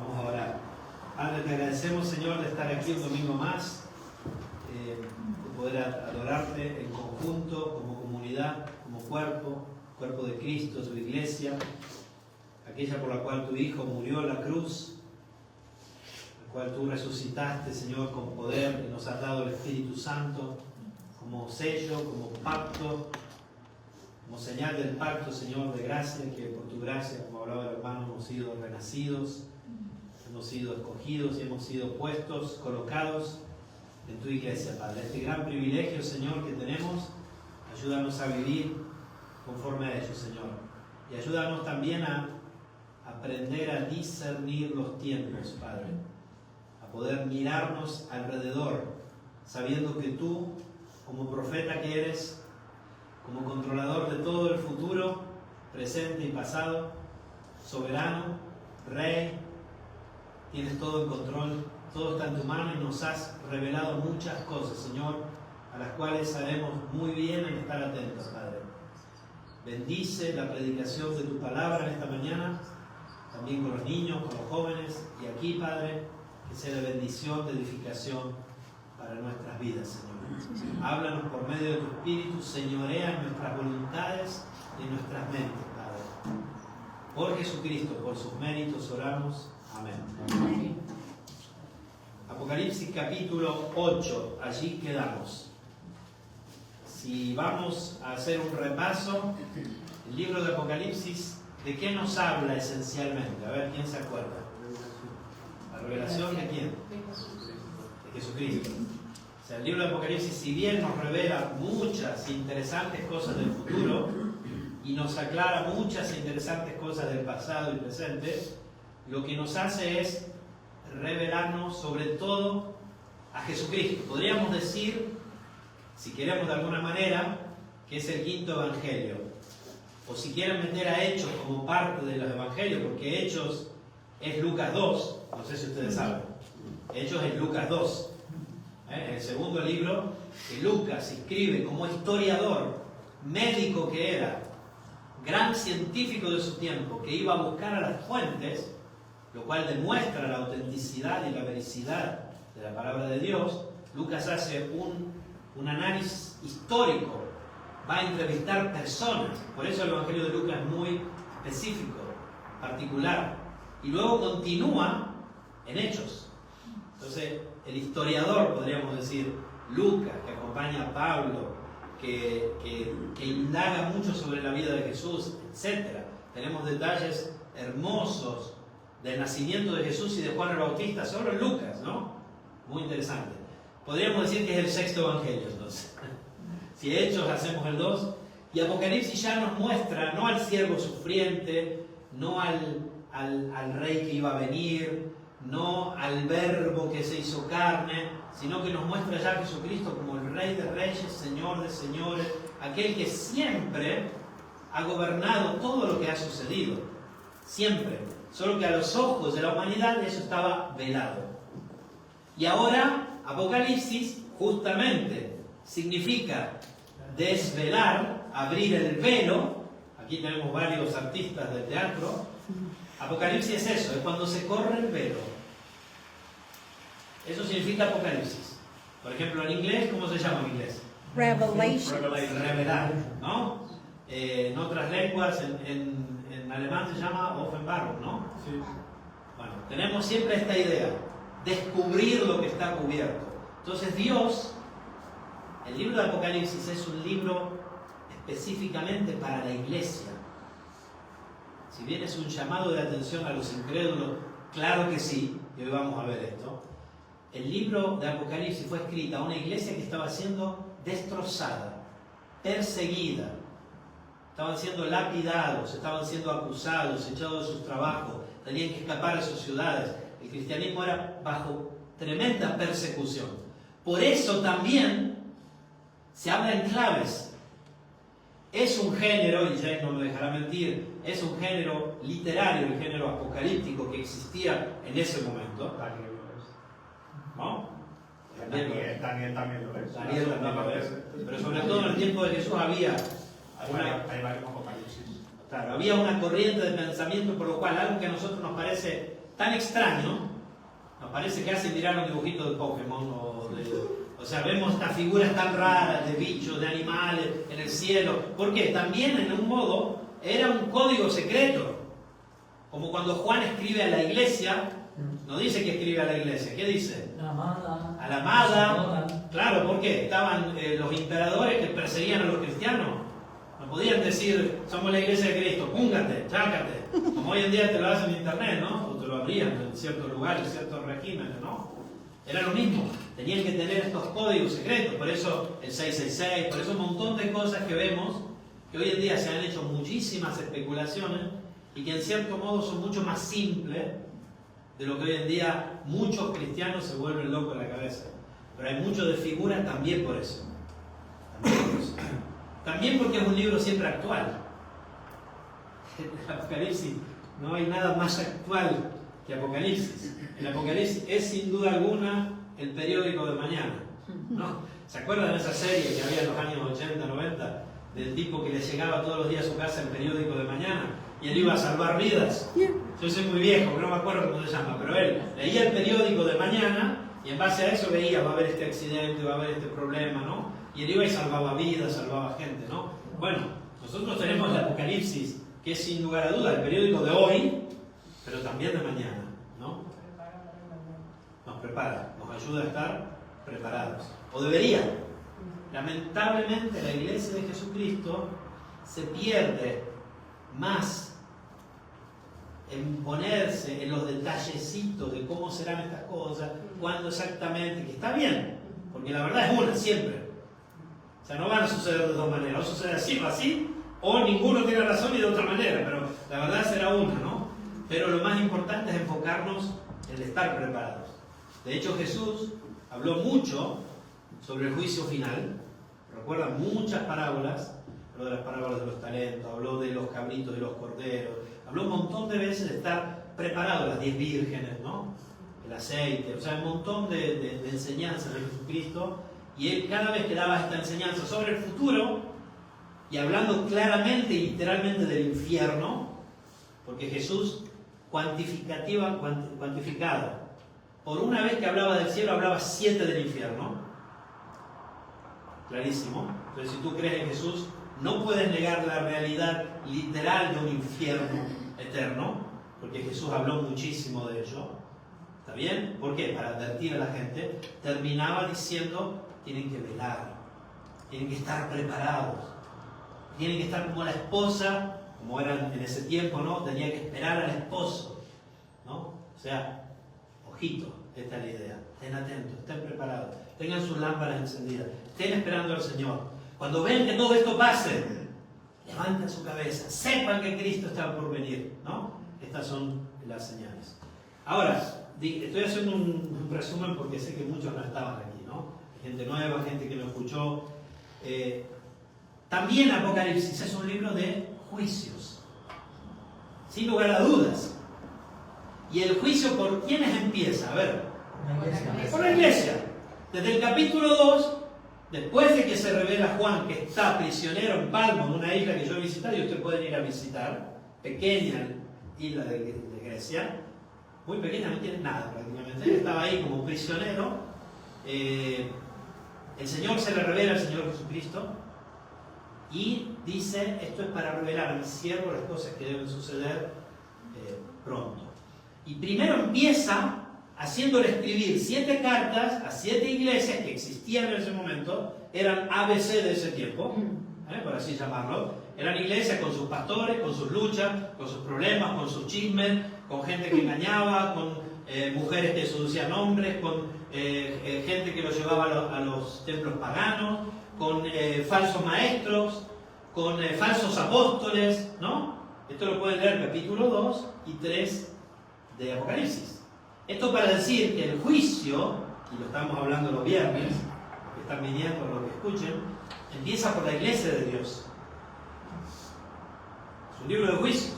Vamos a orar. Padre, te agradecemos, Señor, de estar aquí un domingo más, de poder adorarte en conjunto, como comunidad, como cuerpo de Cristo, tu iglesia, aquella por la cual tu Hijo murió en la cruz, la cual tú resucitaste, Señor, con poder, y nos has dado el Espíritu Santo como sello, como pacto, como señal del pacto, Señor, de gracia, que por tu gracia, como hablaba el hermano, hemos sido renacidos, hemos sido escogidos y hemos sido puestos, colocados en tu iglesia, Padre. Este gran privilegio, Señor, que tenemos, ayúdanos a vivir conforme a ello, Señor. Y ayúdanos también a aprender a discernir los tiempos, Padre. A poder mirarnos alrededor, sabiendo que tú, como profeta que eres, como controlador de todo el futuro, presente y pasado, soberano, rey, tienes todo en control, todo está en tu mano y nos has revelado muchas cosas, Señor, a las cuales sabemos muy bien en estar atentos, Padre. Bendice la predicación de tu palabra en esta mañana, también con los niños, con los jóvenes, y aquí, Padre, que sea de bendición, de edificación para nuestras vidas, Señor. Háblanos por medio de tu Espíritu, señorea en nuestras voluntades y en nuestras mentes, Padre. Por Jesucristo, por sus méritos oramos. Amén. Amén. Apocalipsis capítulo 8, allí quedamos. Si vamos a hacer un repaso, el libro de Apocalipsis, ¿de qué nos habla esencialmente? A ver, ¿quién se acuerda? ¿La revelación de quién? De Jesucristo. O sea, el libro de Apocalipsis, si bien nos revela muchas interesantes cosas del futuro y nos aclara muchas interesantes cosas del pasado y presente, lo que nos hace es revelarnos sobre todo a Jesucristo. Podríamos decir, si queremos de alguna manera, que es el quinto evangelio. O si quieren meter a Hechos como parte de los evangelios, porque Hechos es Lucas 2, no sé si ustedes saben. Hechos es Lucas 2. El segundo libro que Lucas escribe como historiador, médico que era, gran científico de su tiempo, que iba a buscar a las fuentes, lo cual demuestra la autenticidad y la veracidad de la palabra de Dios. Lucas hace un análisis histórico, va a entrevistar personas, por eso el Evangelio de Lucas es muy específico, particular, y luego continúa en Hechos. Entonces, el historiador, podríamos decir, Lucas, que acompaña a Pablo, que indaga mucho sobre la vida de Jesús, etc. Tenemos detalles hermosos del nacimiento de Jesús y de Juan el Bautista, solo en Lucas, ¿no? Muy interesante. Podríamos decir que es el sexto evangelio, entonces. Si Hechos hacemos el 2, y Apocalipsis ya nos muestra, no al siervo sufriente, no al rey que iba a venir, no al verbo que se hizo carne, sino que nos muestra ya a Jesucristo como el Rey de Reyes, Señor de Señores, aquel que siempre ha gobernado todo lo que ha sucedido. Siempre. Solo que a los ojos de la humanidad eso estaba velado. Y ahora, Apocalipsis justamente significa desvelar, abrir el velo. Aquí tenemos varios artistas del teatro. Apocalipsis es eso, es cuando se corre el velo. Eso significa Apocalipsis. Por ejemplo, en inglés, ¿cómo se llama en inglés? Revelation. Revelar, ¿no? En otras lenguas, en alemán se llama Offenbarung, ¿no? Sí. Bueno, tenemos siempre esta idea, descubrir lo que está cubierto. Entonces Dios, el libro de Apocalipsis es un libro específicamente para la iglesia. Si bien es un llamado de atención a los incrédulos, claro que sí, y hoy vamos a ver esto. El libro de Apocalipsis fue escrito a una iglesia que estaba siendo destrozada, perseguida. Estaban siendo lapidados, estaban siendo acusados, echados de sus trabajos, tenían que escapar a sus ciudades. El cristianismo era bajo tremenda persecución. Por eso también se habla en claves. Es un género, y James no me dejará mentir, es un género literario, el género apocalíptico que existía en ese momento. Daniel lo es. ¿No? Daniel también lo es. Daniel también lo es. Pero sobre todo en el tiempo de Jesús había Hay varios apocalipsis. Claro, había una corriente de pensamiento por lo cual algo que a nosotros nos parece tan extraño, nos parece que hace mirar un dibujito de Pokémon o sea, vemos estas figuras tan raras de bichos, de animales en el cielo. ¿Por qué? También en un modo era un código secreto. Como cuando Juan escribe a la iglesia, no dice que escribe a la iglesia, ¿qué dice? La amada. A la amada. Claro, ¿por qué? Estaban los imperadores que perseguían a los cristianos. No podían decir, somos la iglesia de Cristo, púngate, chácate. Como hoy en día te lo hacen en internet, ¿no? O te lo abrían en ciertos lugares, en ciertos regímenes, ¿no? Era lo mismo. Tenían que tener estos códigos secretos. Por eso el 666, por eso un montón de cosas que vemos, que hoy en día se han hecho muchísimas especulaciones y que en cierto modo son mucho más simples de lo que hoy en día muchos cristianos se vuelven locos en la cabeza. Pero hay mucho de figura también por eso. También porque es un libro siempre actual. En Apocalipsis no hay nada más actual que Apocalipsis. El Apocalipsis es sin duda alguna el periódico de mañana, ¿no? ¿Se acuerdan de esa serie que había en los años 80, 90? Del tipo que le llegaba todos los días a su casa el periódico de mañana y él iba a salvar vidas. Yo soy muy viejo, no me acuerdo cómo se llama, pero él leía el periódico de mañana y en base a eso veía, va a haber este accidente, va a haber este problema, ¿no? Y él iba y salvaba vidas, salvaba gente, ¿no? Bueno, nosotros tenemos el Apocalipsis, que es sin lugar a duda el periódico de hoy, pero también de mañana, ¿no? Nos prepara, nos ayuda a estar preparados. O debería. Lamentablemente la iglesia de Jesucristo se pierde más en ponerse en los detallecitos de cómo serán estas cosas, cuándo exactamente, que está bien, porque la verdad es una, siempre. O sea, no van a suceder de dos maneras, o sucede así o así, o ninguno tiene razón y de otra manera, pero la verdad será una, ¿no? Pero lo más importante es enfocarnos en estar preparados. De hecho, Jesús habló mucho sobre el juicio final. Recuerdan muchas parábolas. Habló de las parábolas de los talentos, habló de los cabritos y los corderos, habló un montón de veces de estar preparado, las 10 vírgenes, ¿no? El aceite, o sea, un montón de enseñanzas de Jesucristo. Y él cada vez que daba esta enseñanza sobre el futuro, y hablando claramente y literalmente del infierno, porque Jesús cuantificado, por una vez que hablaba del cielo, hablaba 7 del infierno. Clarísimo. Entonces, si tú crees en Jesús, no puedes negar la realidad literal de un infierno eterno, porque Jesús habló muchísimo de ello. ¿Está bien? ¿Por qué? Para advertir a la gente. Terminaba diciendo, tienen que velar, tienen que estar preparados, tienen que estar como la esposa, como eran en ese tiempo, ¿no? Tenía que esperar al esposo, ¿no? O sea, ojito, esta es la idea. Estén atentos, estén preparados, tengan sus lámparas encendidas, estén esperando al Señor. Cuando ven que todo esto pase, levanten su cabeza, sepan que Cristo está por venir, ¿no? Estas son las señales. Ahora, estoy haciendo un resumen porque sé que muchos no estaban aquí, ¿no? Gente nueva, gente que lo escuchó. También Apocalipsis es un libro de juicios, sin lugar a dudas. ¿Y el juicio por quiénes empieza? A ver, por la iglesia. Desde el capítulo 2, después de que se revela Juan que está prisionero en Palmo, en una isla que yo he visitado y ustedes pueden ir a visitar, pequeña isla de Grecia, muy pequeña, no tiene nada prácticamente. Él estaba ahí como prisionero. El Señor se le revela al Señor Jesucristo y dice, esto es para revelar a mi siervo las cosas que deben suceder pronto. Y primero empieza haciéndole escribir 7 cartas a 7 iglesias que existían en ese momento, eran ABC de ese tiempo, por así llamarlo. Eran iglesias con sus pastores, con sus luchas, con sus problemas, con sus chismes, con gente que engañaba, con mujeres que seducían hombres, con gente que los llevaba a los templos paganos, con falsos maestros, con falsos apóstoles, ¿no? Esto lo pueden leer capítulo 2 y 3 de Apocalipsis. Esto para decir que el juicio, y lo estamos hablando los viernes, los que están viniendo, los que escuchen, empieza por la iglesia de Dios. Es un libro de juicios.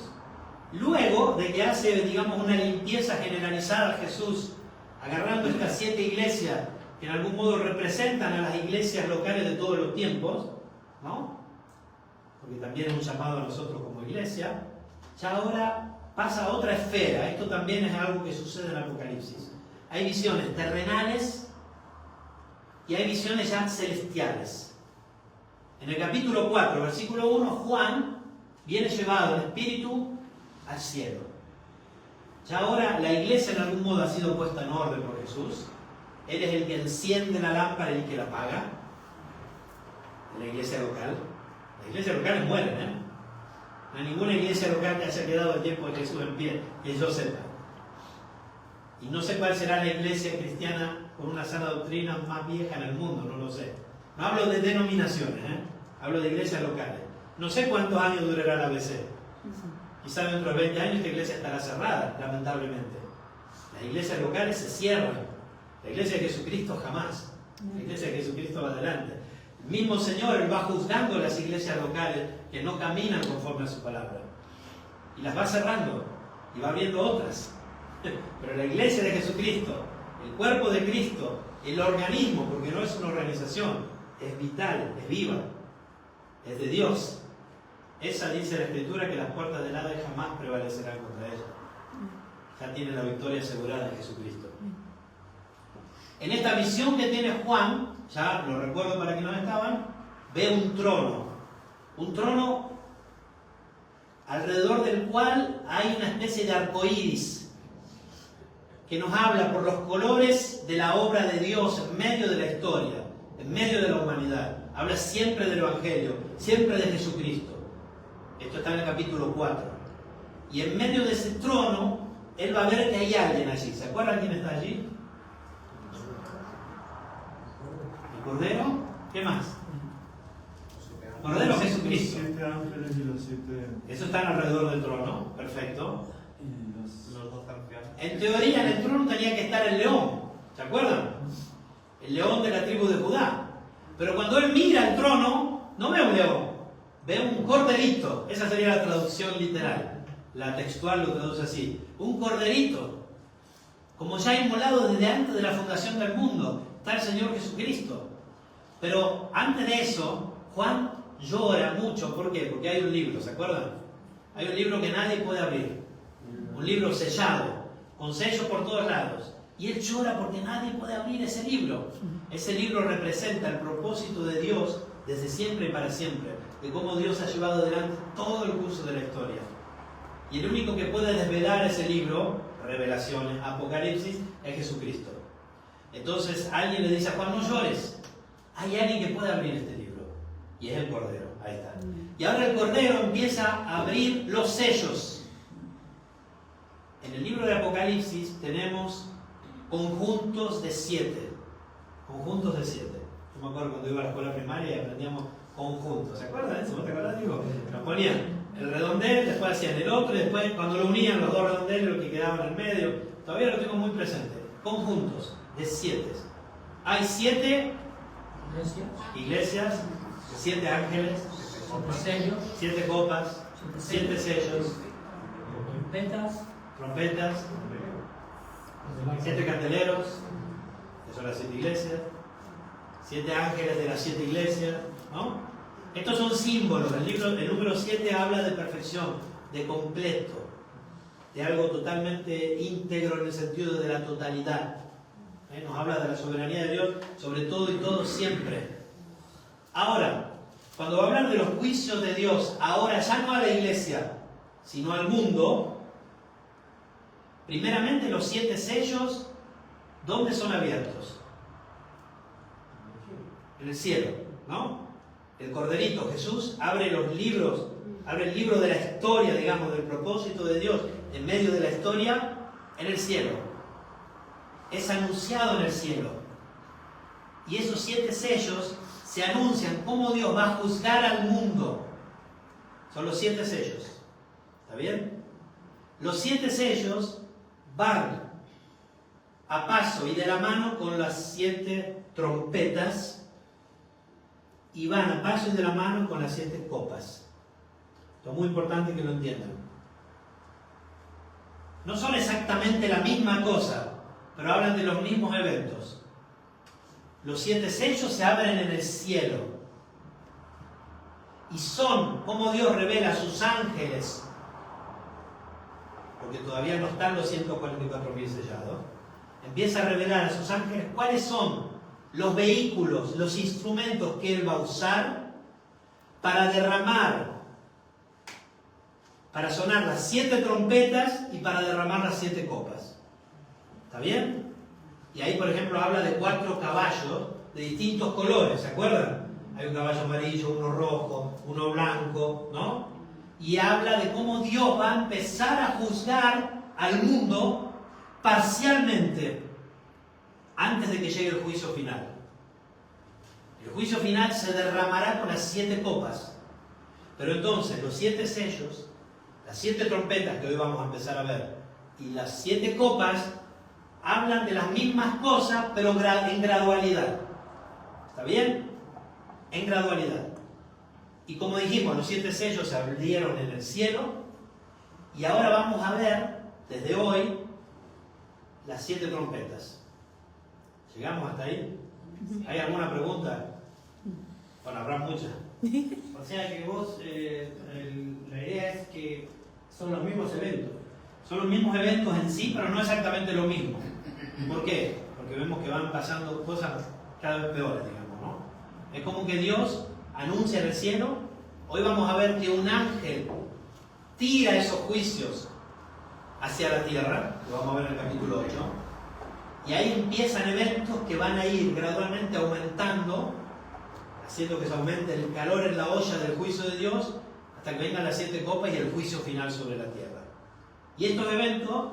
Luego de que hace, digamos, una limpieza generalizada Jesús, agarrando estas 7 iglesias que en algún modo representan a las iglesias locales de todos los tiempos, ¿no? Porque también es un llamado a nosotros como iglesia. Ya ahora pasa a otra esfera. Esto también es algo que sucede en Apocalipsis. Hay visiones terrenales y hay visiones ya celestiales. En el capítulo 4, versículo 1, Juan viene llevado en espíritu al cielo. Ya ahora la iglesia en algún modo ha sido puesta en orden por Jesús. Él es el que enciende la lámpara y el que la apaga. En la iglesia local. Las iglesias locales mueren, ¿eh? No hay ninguna iglesia local que haya quedado el tiempo de Jesús en pie, que yo sepa. Y no sé cuál será la iglesia cristiana con una sana doctrina más vieja en el mundo, no lo sé. No hablo de denominaciones, hablo de iglesias locales. No sé cuántos años durará la ABC. Quizá dentro de 20 años esta iglesia estará cerrada, lamentablemente. Las iglesias locales se cierran. La iglesia de Jesucristo jamás. La iglesia de Jesucristo va adelante. El mismo Señor, Él va juzgando las iglesias locales que no caminan conforme a su palabra. Y las va cerrando. Y va abriendo otras. Pero la iglesia de Jesucristo, el cuerpo de Cristo, el organismo, porque no es una organización, es vital, es viva, es de Dios. Esa dice la Escritura que las puertas del Hades jamás prevalecerán contra ella. Ya tiene la victoria asegurada en Jesucristo. En esta visión que tiene Juan, ya lo recuerdo para que no estaban, ve un trono alrededor del cual hay una especie de arcoíris que nos habla por los colores de la obra de Dios en medio de la historia, en medio de la humanidad. Habla siempre del Evangelio, siempre de Jesucristo. Esto está en el capítulo 4. Y en medio de ese trono, él va a ver que hay alguien allí. ¿Se acuerdan quién está allí? ¿El Cordero? ¿Qué más? Cordero Jesucristo. Los 7 ángeles y los 7... Eso está alrededor del trono, perfecto. Y los 2 ancianos. En teoría en el trono tenía que estar el león, ¿se acuerdan? El león de la tribu de Judá. Pero cuando él mira el trono, no ve un león, ve un corderito. Esa sería la traducción literal. La textual lo traduce así. Un corderito, como ya inmolado desde antes de la fundación del mundo, está el Señor Jesucristo. Pero antes de eso, Juan llora mucho. ¿Por qué? Porque hay un libro, ¿se acuerdan? Hay un libro que nadie puede abrir. Un libro sellado, con sellos por todos lados. Y él llora porque nadie puede abrir ese libro. Ese libro representa el propósito de Dios desde siempre y para siempre. De cómo Dios ha llevado adelante todo el curso de la historia. Y el único que puede desvelar ese libro, Revelaciones, Apocalipsis, es Jesucristo. Entonces alguien le dice a Juan, no llores. Hay alguien que puede abrir este libro. Y es el Cordero. Ahí está. Y ahora el Cordero empieza a abrir los sellos. En el libro de Apocalipsis tenemos conjuntos de 7. Conjuntos de 7. Yo me acuerdo cuando iba a la escuela primaria y aprendíamos conjuntos. ¿Se acuerdan de eso? ¿No te acuerdas, Diego? Nos ponían el redondel, después hacían el otro, y después cuando lo unían los dos redondeles, lo que quedaba en el medio. Todavía lo tengo muy presente. Conjuntos de 7. Hay 7 iglesias, 7 ángeles, 7 copas, 7 sellos, trompetas, 7 candeleros, que son las 7 iglesias, 7 ángeles de las 7 iglesias, ¿no? Estos son símbolos. El número 7 habla de perfección, de completo, de algo totalmente íntegro en el sentido de la totalidad. Nos habla de la soberanía de Dios sobre todo y todo siempre. Ahora, cuando va a hablar de los juicios de Dios, ahora ya no a la iglesia, sino al mundo, primeramente los 7 sellos, ¿dónde son abiertos? En el cielo, ¿no? El Corderito, Jesús, abre los libros, abre el libro de la historia, digamos, del propósito de Dios en medio de la historia, en el cielo. Es anunciado en el cielo. Y esos 7 sellos se anuncian cómo Dios va a juzgar al mundo. Son los 7 sellos. ¿Está bien? Los 7 sellos van a paso y de la mano con las 7 trompetas y van a paso y de la mano con las 7 copas. Esto es muy importante que lo entiendan. No son exactamente la misma cosa, pero hablan de los mismos eventos. Los 7 sellos se abren en el cielo y son como Dios revela a sus ángeles porque todavía no están los 144.000 sellados, empieza a revelar a sus ángeles cuáles son los vehículos, los instrumentos que Él va a usar para derramar, para sonar las 7 trompetas y para derramar las 7 copas. ¿Está bien? Y ahí, por ejemplo, habla de 4 caballos de distintos colores, ¿se acuerdan? Hay un caballo amarillo, uno rojo, uno blanco, ¿no? Y habla de cómo Dios va a empezar a juzgar al mundo parcialmente antes de que llegue el juicio final. El juicio final se derramará con las 7 copas. Pero entonces los 7 sellos, las 7 trompetas que hoy vamos a empezar a ver, y las 7 copas hablan de las mismas cosas, pero en gradualidad. ¿Está bien? En gradualidad. Y como dijimos, los 7 sellos se abrieron en el cielo, y ahora vamos a ver, desde hoy, las 7 trompetas. ¿Llegamos hasta ahí? ¿Hay alguna pregunta? Bueno, habrá muchas. O sea que vos, la idea es que son los mismos eventos. Son los mismos eventos en sí, pero no exactamente lo mismo. ¿Por qué? Porque vemos que van pasando cosas cada vez peores, digamos, ¿no? Es como que Dios anuncia en el cielo. Hoy vamos a ver que un ángel tira esos juicios hacia la tierra, lo vamos a ver en el capítulo 8, y ahí empiezan eventos que van a ir gradualmente aumentando, haciendo que se aumente el calor en la olla del juicio de Dios, hasta que vengan las 7 copas y el juicio final sobre la tierra. Y estos eventos,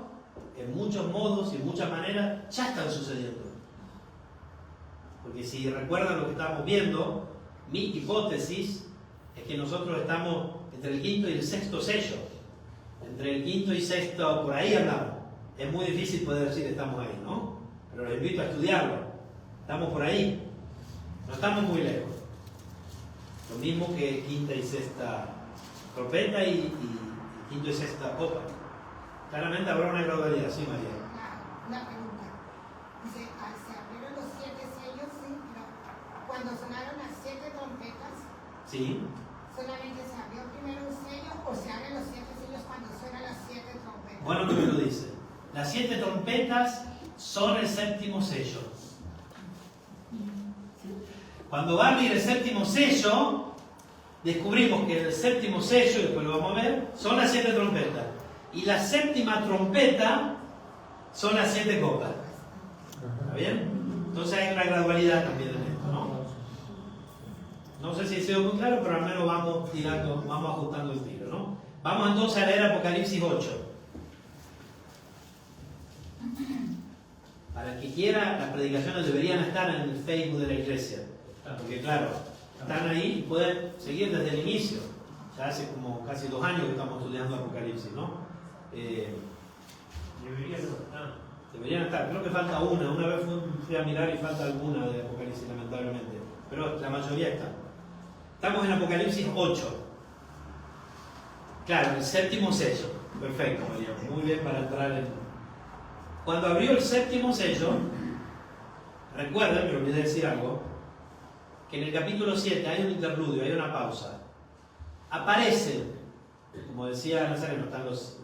en muchos modos y en muchas maneras, ya están sucediendo. Porque si recuerdan lo que estábamos viendo, mi hipótesis es que nosotros estamos entre el 5.º y el 6.º sello. Entre el 5.º y 6.º, por ahí andamos. Es muy difícil poder decir que estamos ahí, ¿no? Pero los invito a estudiarlo. Estamos por ahí. No estamos muy lejos. Lo mismo que 5.ª y 6.ª trompeta y 5.ª y 6.ª copa. Claramente habrá una gradualidad, sí, María. Una pregunta. Dice, se abrieron los 7 sellos, ¿sí? Pero cuando sonaron las 7 trompetas, Sí. ¿solamente se abrió primero un sello o se abren los 7 sellos cuando suenan las 7 trompetas? Bueno que me lo dice. Las 7 trompetas son el 7.º sello. Cuando va a abrir el 7.º sello, descubrimos que el 7.º sello, y después lo vamos a ver, son las 7 trompetas. Y la 7.ª trompeta son las 7 copas. ¿Está bien? Entonces hay una gradualidad también en esto, ¿no? No sé si he sido muy claro, pero al menos vamos tirando, vamos ajustando el tiro, ¿no? Vamos entonces a leer Apocalipsis 8. Para el que quiera, las predicaciones deberían estar en el Facebook de la iglesia. Porque claro, están ahí y pueden seguir desde el inicio. Ya hace como casi 2 años que estamos estudiando Apocalipsis, ¿no? Deberían estar. Creo que falta una. Una vez fui a mirar y falta alguna de Apocalipsis, lamentablemente. Pero la mayoría está. Estamos en Apocalipsis 8. Claro, el 7.º sello. Perfecto, María. Muy bien para entrar en... Cuando abrió el 7.º sello, recuerden, me olvidé decir algo, que en el capítulo 7 hay un interludio, hay una pausa. Aparecen, como decía Nazareno, están los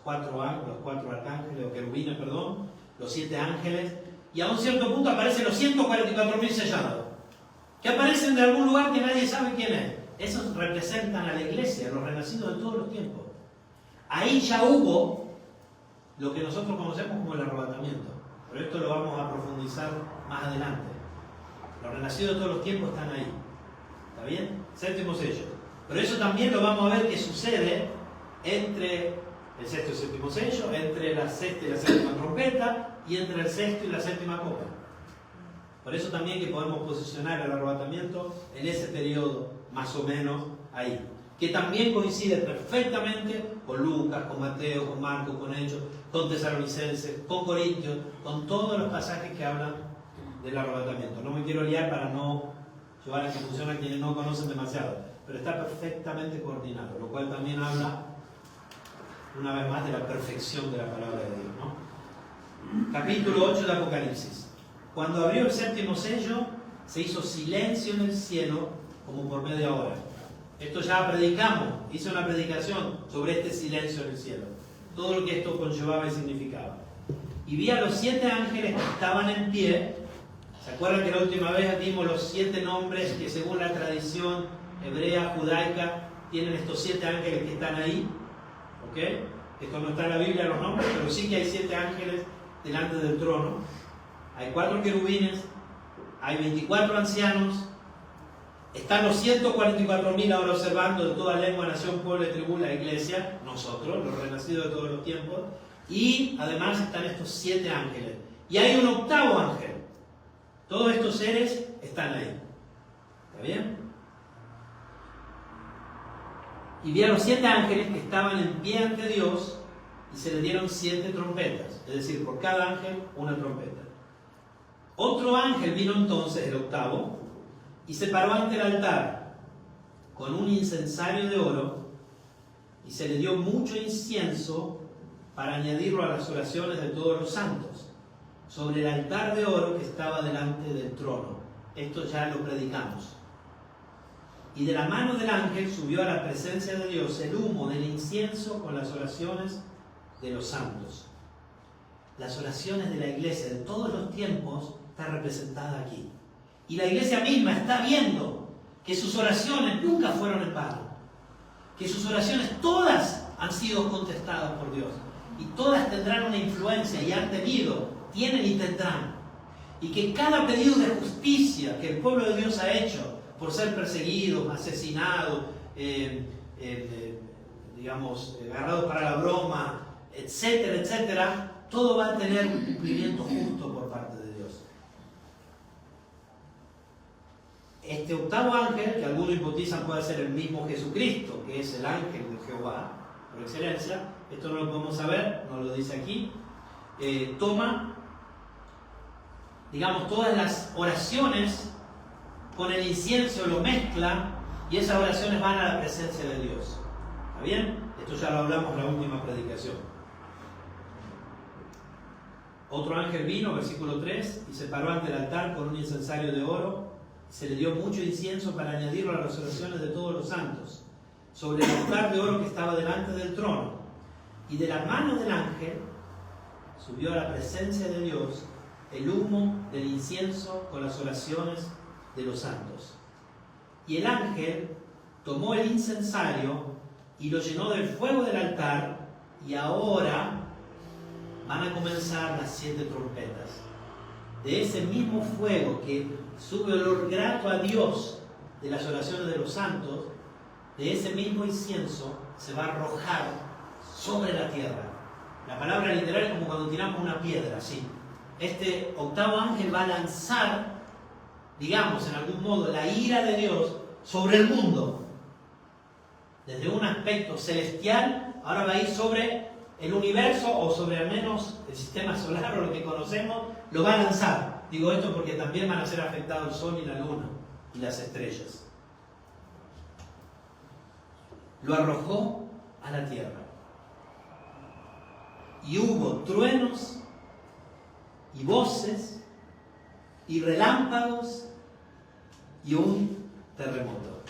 cuatro arcángeles, o querubines, perdón, los 7 ángeles, y a un cierto punto aparecen los 144.000 sellados, que aparecen de algún lugar que nadie sabe quién es. Esos representan a la iglesia, los renacidos de todos los tiempos. Ahí ya hubo lo que nosotros conocemos como el arrebatamiento, pero esto lo vamos a profundizar más adelante. Los renacidos de todos los tiempos están ahí. ¿Está bien? 7.º sello. Pero eso también lo vamos a ver que sucede entre el 6.º y 7.º sello, entre la 6.ª y la 7.ª trompeta, y entre el 6.º y la 7.ª copa. Por eso también que podemos posicionar el arrebatamiento en ese periodo, más o menos ahí. Que también coincide perfectamente con Lucas, con Mateo, con Marcos, con Hechos, con Tesalonicenses, con Corintios, con todos los pasajes que hablan del arrebatamiento. No me quiero liar para no llevar a confusión a quienes no conocen demasiado, pero está perfectamente coordinado, lo cual también habla una vez más de la perfección de la palabra de Dios, ¿no? Capítulo 8 de Apocalipsis. Cuando abrió el 7.º sello, se hizo silencio en el cielo como por media hora. Esto ya predicamos, hice una predicación sobre este silencio en el cielo. todo lo que esto conllevaba y significaba. Y vi a los 7 ángeles que estaban en pie. ¿Se acuerdan que la última vez vimos los 7 nombres que según la tradición hebrea, judaica, tienen estos 7 ángeles que están ahí? ¿Ok? Esto no está en la Biblia los nombres, pero sí que hay 7 ángeles delante del trono. Hay 4 querubines, hay 24 ancianos, están los 144.000 ahora observando de toda lengua, nación, pueblo y tribu, la iglesia, nosotros, los renacidos de todos los tiempos, y además están estos 7 ángeles. Y hay un 8º ángel. Todos estos seres están ahí. ¿Está bien? Y vi a los 7 ángeles que estaban en pie ante Dios y se les dieron 7 trompetas, es decir, por cada ángel una trompeta. Otro ángel vino entonces, el 8º, y se paró ante el altar con un incensario de oro y se le dio mucho incienso para añadirlo a las oraciones de todos los santos, sobre el altar de oro que estaba delante del trono. Esto ya lo predicamos. Y de la mano del ángel subió a la presencia de Dios el humo del incienso con las oraciones de los santos. Las oraciones de la iglesia de todos los tiempos está representada aquí. Y la iglesia misma está viendo que sus oraciones nunca fueron en vano. Que sus oraciones todas han sido contestadas por Dios. Y todas tendrán una influencia y han tenido, tienen y tendrán. Y que cada pedido de justicia que el pueblo de Dios ha hecho por ser perseguidos, asesinados, agarrados para la broma, etcétera, etcétera, todo va a tener un cumplimiento justo por parte de Dios. Este 8º ángel, que algunos hipotizan puede ser el mismo Jesucristo, que es el ángel de Jehová, por excelencia, esto no lo podemos saber, no lo dice aquí, toma, todas las oraciones con el incienso, lo mezcla y esas oraciones van a la presencia de Dios. ¿Está bien? Esto ya lo hablamos en la última predicación. Otro ángel vino, versículo 3, y se paró ante el altar con un incensario de oro. Se le dio mucho incienso para añadirlo a las oraciones de todos los santos, sobre el altar de oro que estaba delante del trono. Y de la mano del ángel subió a la presencia de Dios el humo del incienso con las oraciones de los santos. Y el ángel tomó el incensario y lo llenó del fuego del altar, y ahora van a comenzar las 7 trompetas. De ese mismo fuego que sube olor grato a Dios de las oraciones de los santos, de ese mismo incienso se va a arrojar sobre la tierra. La palabra literal es como cuando tiramos una piedra, así. Este 8º ángel va a lanzar, en algún modo, la ira de Dios sobre el mundo. Desde un aspecto celestial, ahora va a ir sobre el universo, o sobre al menos el sistema solar, o lo que conocemos, lo va a lanzar. Digo esto porque también van a ser afectados el sol y la luna y las estrellas. Lo arrojó a la tierra. Y hubo truenos y voces y relámpagos y un terremoto.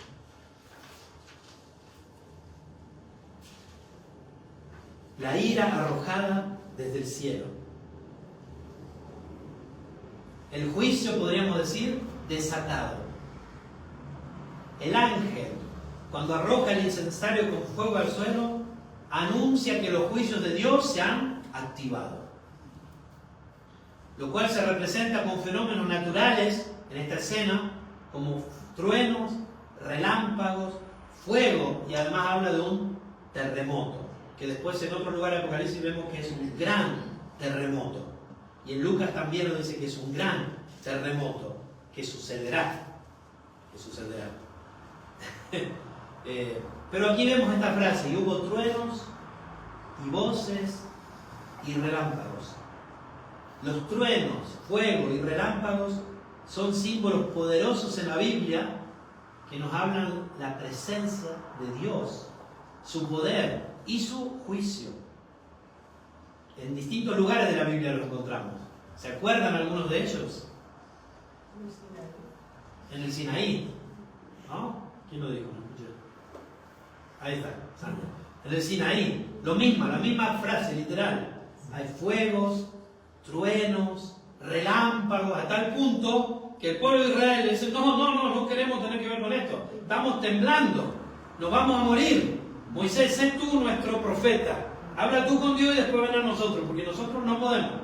La ira arrojada desde el cielo. El juicio, podríamos decir, desatado. El ángel, cuando arroja el incensario con fuego al suelo, anuncia que los juicios de Dios se han activado. Lo cual se representa con fenómenos naturales en esta escena, como truenos, relámpagos, fuego, y además habla de un terremoto, que después en otro lugar de Apocalipsis vemos que es un gran terremoto. Y en Lucas también nos dice que es un gran terremoto, que sucederá. Pero aquí vemos esta frase: y hubo truenos y voces y relámpagos. Los truenos, fuego y relámpagos son símbolos poderosos en la Biblia que nos hablan la presencia de Dios, su poder y su juicio. En distintos lugares de la Biblia los encontramos. ¿Se acuerdan algunos de ellos? En el Sinaí. ¿No? ¿Quién lo dijo? No escuché. Ahí está, Sandra. en el Sinaí. Lo mismo, la misma frase literal. Hay fuegos, truenos, relámpagos, a tal punto que el pueblo de Israel le dice, no queremos tener que ver con esto. Estamos temblando, nos vamos a morir. Moisés, sé tú nuestro profeta. Habla tú con Dios y después ven a nosotros, porque nosotros no podemos.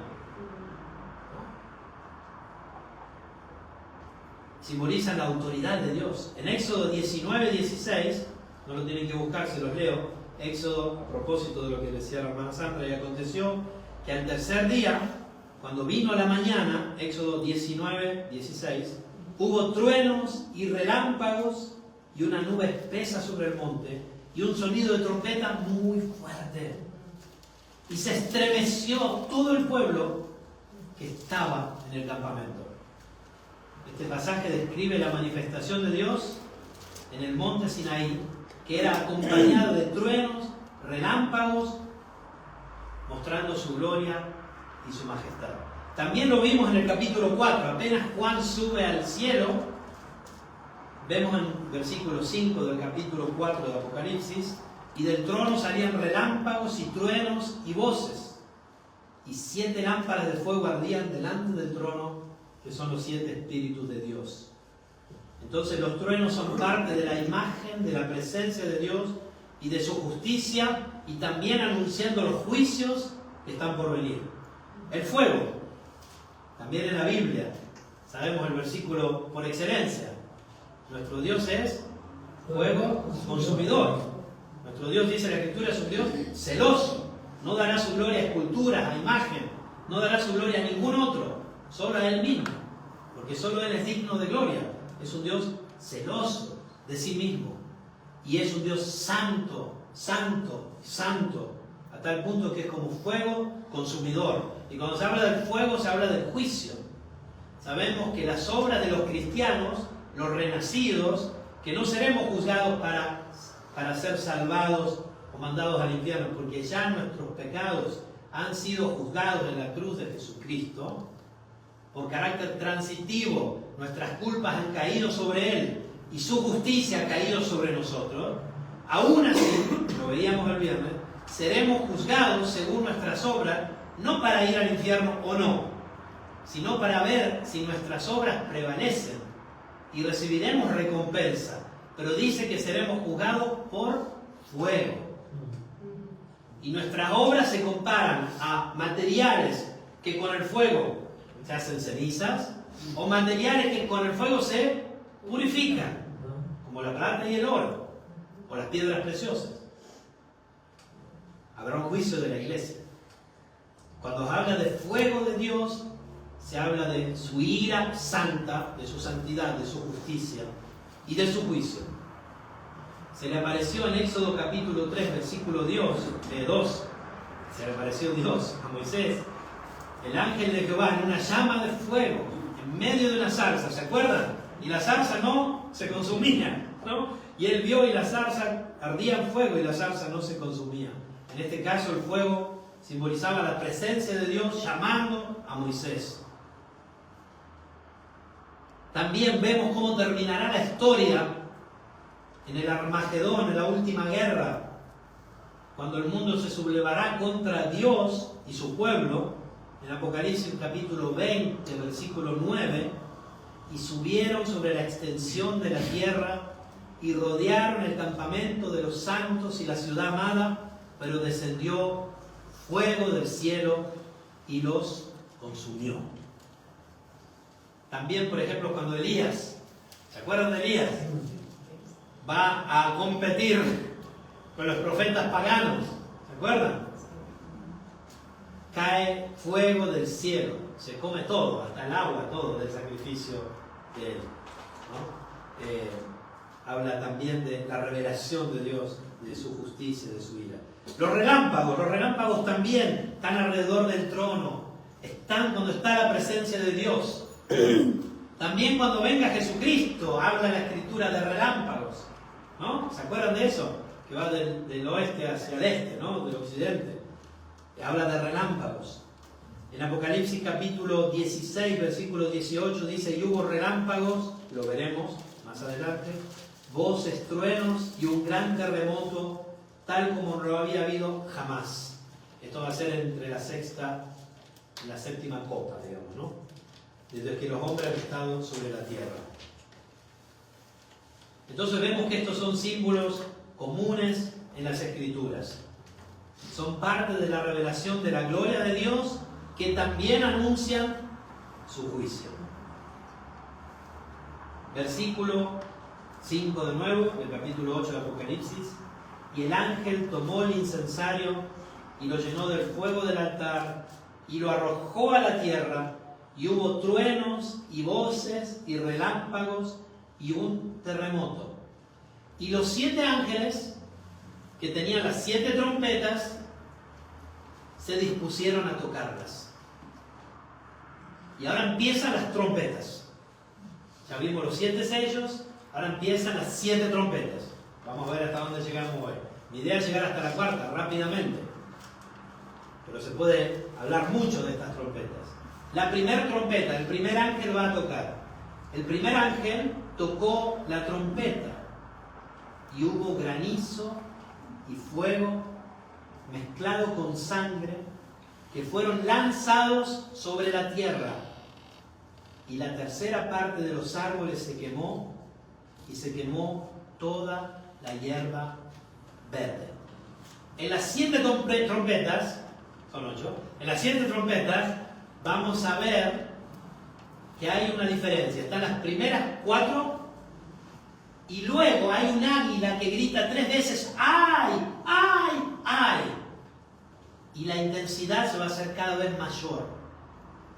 Simbolizan la autoridad de Dios. En Éxodo 19:16, no lo tienen que buscar, se los leo. Éxodo, a propósito de lo que decía la hermana Sandra, y aconteció que al tercer día, cuando vino la mañana, Éxodo 19:16, hubo truenos y relámpagos y una nube espesa sobre el monte y un sonido de trompeta muy fuerte. Y se estremeció todo el pueblo que estaba en el campamento. Este pasaje describe la manifestación de Dios en el monte Sinaí, que era acompañado de truenos, relámpagos, mostrando su gloria y su majestad. También lo vimos en el capítulo 4, apenas Juan sube al cielo, vemos en versículo 5 del capítulo 4 de Apocalipsis, y del trono salían relámpagos y truenos y voces, y 7 lámparas de fuego ardían delante del trono, que son los 7 espíritus de Dios. Entonces los truenos son parte de la imagen de la presencia de Dios y de su justicia, y también anunciando los juicios que están por venir. El fuego, también en la Biblia, sabemos el versículo por excelencia. Nuestro Dios es fuego consumidor. Nuestro Dios, dice la Escritura, es un Dios celoso. No dará su gloria a esculturas, a imagen. No dará su gloria a ningún otro, solo a Él mismo. Porque solo Él es digno de gloria. Es un Dios celoso de sí mismo. Y es un Dios santo, santo, santo. A tal punto que es como fuego consumidor. Y cuando se habla del fuego, se habla del juicio. Sabemos que las obras de los cristianos, los renacidos, que no seremos juzgados para ser salvados o mandados al infierno, porque ya nuestros pecados han sido juzgados en la cruz de Jesucristo, por carácter transitivo, nuestras culpas han caído sobre Él y su justicia ha caído sobre nosotros. Aún así, lo veíamos el viernes, seremos juzgados según nuestras obras, no para ir al infierno o no, sino para ver si nuestras obras prevalecen y recibiremos recompensa. Pero dice que seremos juzgados por fuego. Y nuestras obras se comparan a materiales que con el fuego se hacen cenizas, o materiales que con el fuego se purifican, como la plata y el oro, o las piedras preciosas. Habrá un juicio de la iglesia. Cuando se habla de fuego de Dios, se habla de su ira santa, de su santidad, de su justicia y de su juicio. Se le apareció en Éxodo capítulo 3, versículo 2, se le apareció Dios a Moisés, el ángel de Jehová, en una llama de fuego, en medio de una zarza, ¿se acuerdan? Y la zarza no se consumía, ¿no? Y él vio y la zarza ardía en fuego y la zarza no se consumía. En este caso el fuego simbolizaba la presencia de Dios llamando a Moisés. También vemos cómo terminará la historia en el Armagedón, en la última guerra, cuando el mundo se sublevará contra Dios y su pueblo. En Apocalipsis capítulo 20, versículo 9, y subieron sobre la extensión de la tierra y rodearon el campamento de los santos y la ciudad amada, pero descendió fuego del cielo y los consumió. También, por ejemplo, cuando Elías, ¿se acuerdan de Elías? Va a competir con los profetas paganos, ¿se acuerdan? Cae fuego del cielo, se come todo, hasta el agua, todo del sacrificio de él, ¿no? Habla también de la revelación de Dios, de su justicia, de su ira. Los relámpagos también están alrededor del trono, están cuando está la presencia de Dios. También cuando venga Jesucristo, habla la Escritura de relámpagos, ¿no? ¿Se acuerdan de eso? Que va del oeste hacia el este, ¿no? Del occidente. Habla de relámpagos. En Apocalipsis capítulo 16, versículo 18 dice, y hubo relámpagos, lo veremos más adelante, voces, truenos y un gran terremoto, tal como no lo había habido jamás. Esto va a ser entre la sexta y la séptima copa, digamos, ¿no? Desde que los hombres han estado sobre la tierra. Entonces vemos que estos son símbolos comunes en las Escrituras. Son parte de la revelación de la gloria de Dios que también anuncian su juicio. Versículo 5 de nuevo, del capítulo 8 de Apocalipsis. Y el ángel tomó el incensario y lo llenó del fuego del altar y lo arrojó a la tierra, y hubo truenos y voces y relámpagos y un terremoto. Y los 7 ángeles que tenían las 7 trompetas se dispusieron a tocarlas. Y ahora empiezan las trompetas. Ya vimos los 7 sellos, ahora empiezan las 7 trompetas. Vamos a ver hasta dónde llegamos hoy. Mi idea es llegar hasta la cuarta rápidamente, pero se puede hablar mucho de estas trompetas. La primera trompeta, el primer ángel va a tocar. El primer ángel tocó la trompeta y hubo granizo y fuego mezclado con sangre que fueron lanzados sobre la tierra, y la tercera parte de los árboles se quemó, y se quemó toda la hierba verde. En las 7 trompetas, son 8, en las 7 trompetas vamos a ver que hay una diferencia. Están las primeras 4 y luego hay un águila que grita 3 veces ¡ay! ¡ay! ¡ay! Y la intensidad se va a hacer cada vez mayor.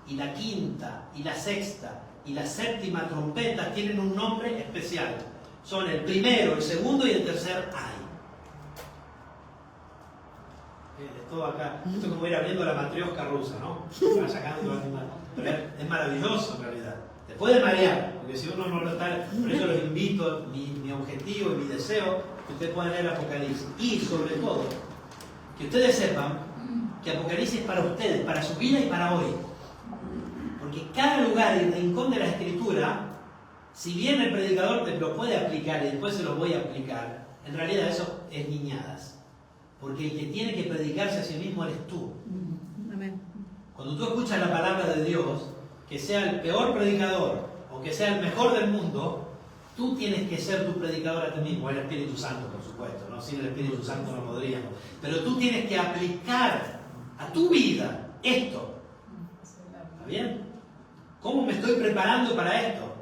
Y la quinta, y la sexta, y la séptima trompeta tienen un nombre especial. Son el primero, el segundo y el tercer ¡ay! Todo acá, esto es como ir abriendo la matriosca rusa, ¿no? Va sacando, pero es maravilloso en realidad. Te puede marear, porque si uno no lo está, por eso los invito, mi objetivo y mi deseo, que ustedes puedan leer Apocalipsis. Y sobre todo, que ustedes sepan que Apocalipsis es para ustedes, para su vida y para hoy. Porque cada lugar y rincón de la Escritura, si bien el predicador te lo puede aplicar y después se lo voy a aplicar, en realidad eso es niñadas. Porque el que tiene que predicarse a sí mismo eres tú. Amén. Cuando tú escuchas la palabra de Dios, que sea el peor predicador o que sea el mejor del mundo, tú tienes que ser tu predicador a ti mismo. El Espíritu Santo, por supuesto, ¿no? Sin el Espíritu Santo no podríamos. Pero tú tienes que aplicar a tu vida esto. ¿Está bien? ¿Cómo me estoy preparando para esto?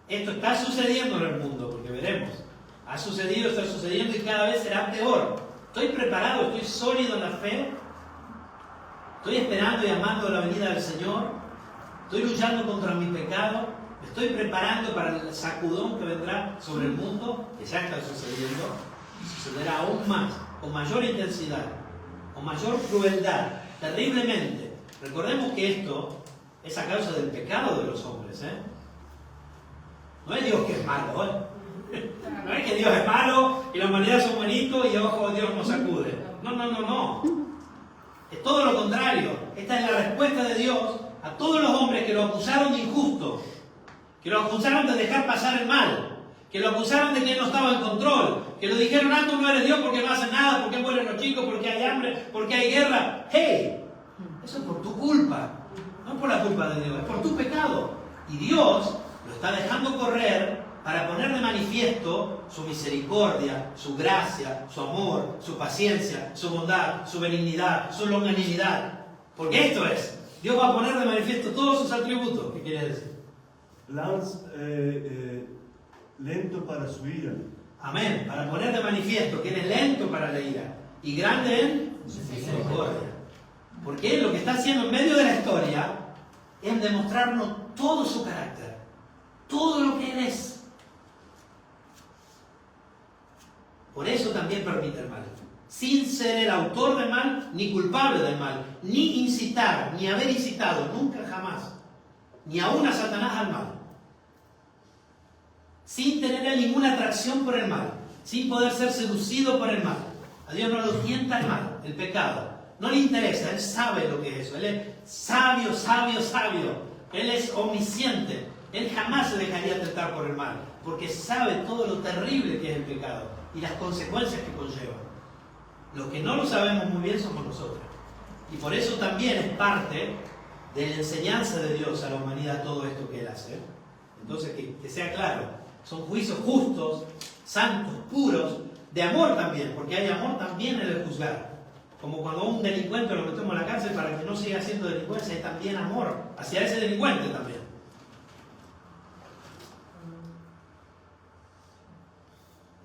Esto está sucediendo en el mundo, porque veremos. Ha sucedido, está sucediendo y cada vez será peor. ¿Estoy preparado? ¿Estoy sólido en la fe? ¿Estoy esperando y amando la venida del Señor? ¿Estoy luchando contra mi pecado? ¿Me estoy preparando para el sacudón que vendrá sobre el mundo? Que ya está sucediendo. Y sucederá aún más, con mayor intensidad, con mayor crueldad, terriblemente. Recordemos que esto es a causa del pecado de los hombres, ¿eh? No es Dios que es malo, ¿eh? No es que Dios es malo y la humanidad es un buenito y ojo, Dios nos sacude. No. Es todo lo contrario. Esta es la respuesta de Dios a todos los hombres que lo acusaron de injusto, que lo acusaron de dejar pasar el mal, que lo acusaron de que él no estaba en control, que lo dijeron, tú no eres Dios porque no haces nada, porque mueren los chicos, porque hay hambre, porque hay guerra. ¡Hey! Eso es por tu culpa, no es por la culpa de Dios, es por tu pecado. Y Dios lo está dejando correr para poner de manifiesto su misericordia, su gracia, su amor, su paciencia, su bondad, su benignidad, su longanimidad. Porque esto es, Dios va a poner de manifiesto todos sus atributos. ¿Qué quiere decir? Lento para su ira. Amén, para poner de manifiesto que Él es lento para la ira y grande en misericordia. Porque Él lo que está haciendo en medio de la historia es demostrarnos todo su carácter, todo lo que Él es. Por eso también permite el mal, sin ser el autor del mal, ni culpable del mal, ni incitar, ni haber incitado, nunca jamás, ni aún a Satanás al mal. Sin tener ninguna atracción por el mal, sin poder ser seducido por el mal. A Dios no lo tienta el mal, el pecado. No le interesa, Él sabe lo que es eso. Él es sabio. Él es omnisciente. Él jamás se dejaría tentar por el mal, porque sabe todo lo terrible que es el pecado y las consecuencias que conlleva. Los que no lo sabemos muy bien somos nosotros. Y por eso también es parte de la enseñanza de Dios a la humanidad todo esto que Él hace. Entonces, que sea claro, son juicios justos, santos, puros, de amor también, porque hay amor también en el juzgar. Como cuando a un delincuente lo metemos en la cárcel para que no siga haciendo delincuencia, hay también amor hacia ese delincuente también.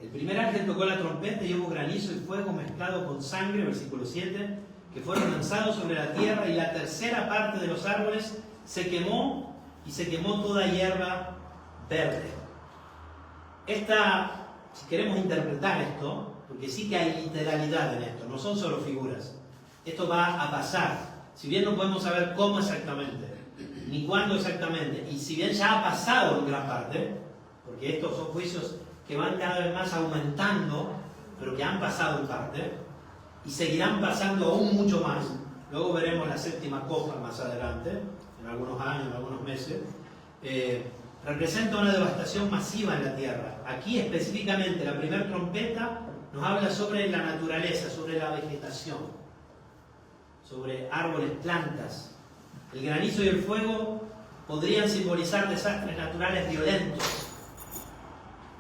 El primer ángel tocó la trompeta y hubo granizo y fuego mezclado con sangre, versículo 7, que fueron lanzados sobre la tierra, y la tercera parte de los árboles se quemó, y se quemó toda hierba verde. Si queremos interpretar esto, porque sí que hay literalidad en esto, no son solo figuras. Esto va a pasar, si bien no podemos saber cómo exactamente, ni cuándo exactamente, y si bien ya ha pasado en gran parte, porque estos son juicios que van cada vez más aumentando, pero que han pasado en parte, y seguirán pasando aún mucho más. Luego veremos la séptima copa más adelante, en algunos años, en algunos meses. Representa una devastación masiva en la tierra. Aquí específicamente la primera trompeta nos habla sobre la naturaleza, sobre la vegetación, sobre árboles, plantas. El granizo y el fuego podrían simbolizar desastres naturales violentos,